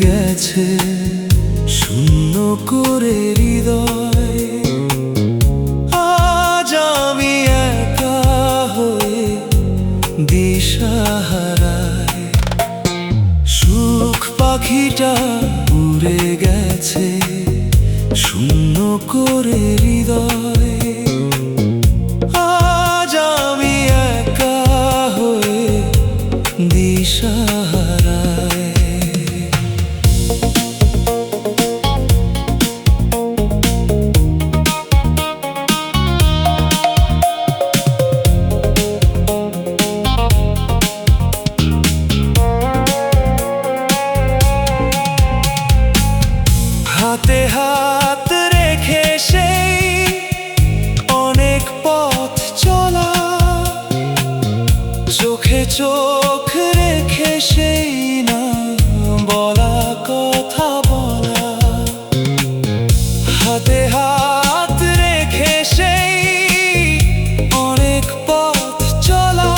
গেছে শূন্য করে হৃদয়। আজ আমি একা হয়ে দিশাহারায়। সুখ পাখিটা উড়ে গেছে শূন্য করে হৃদয়। আজ আমি একা হয়ে দিশাহারায়। হাতে হাত রেখে সেই অনেক পথ চলা, চোখে চোখ রেখে সেই না বলা কথা বলা। হাতে হাত রেখে সেই অনেক পথ চলা,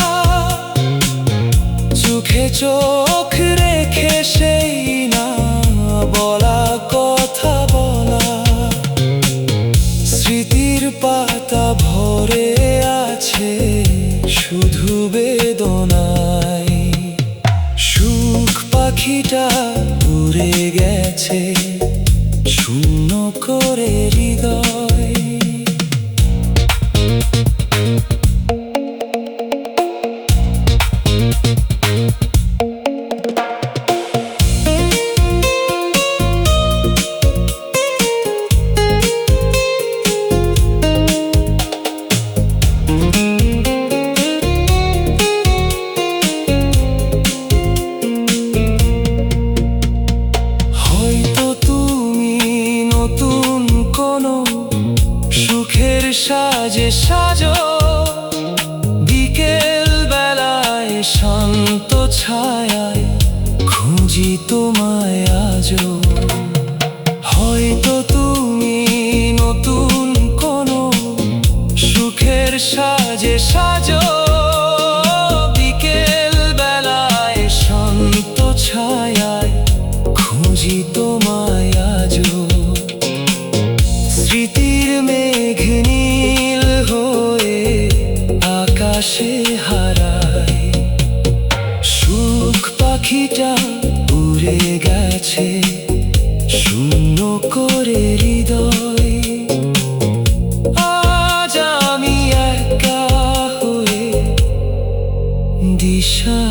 চোখে চোখ রেখে সেই না বলা কথা বলা। স্মৃতির পাতা ভরে আছে শুধু বেদনায়। সুখ পাখিটা উড়ে গেছে শূন্য করে হৃদয়। সুখের সাজে সাজো বিকেল বেলায় শান্ত ছায়ায় খুঁজি তোমায় আজও। হয়তো তুমি নতুন কোনো সুখের সাজে সাজো বিকেল বেলায় শান্ত ছায়ায় খুঁজি তোমায় আজও। স্মৃতির মেঘ নীল হয়ে আকাশে হারায়। সুখ পাখিটা উড়ে গেছে শূন্য করে হৃদয়। আজ আমি একা হয়ে দিশাহারায়।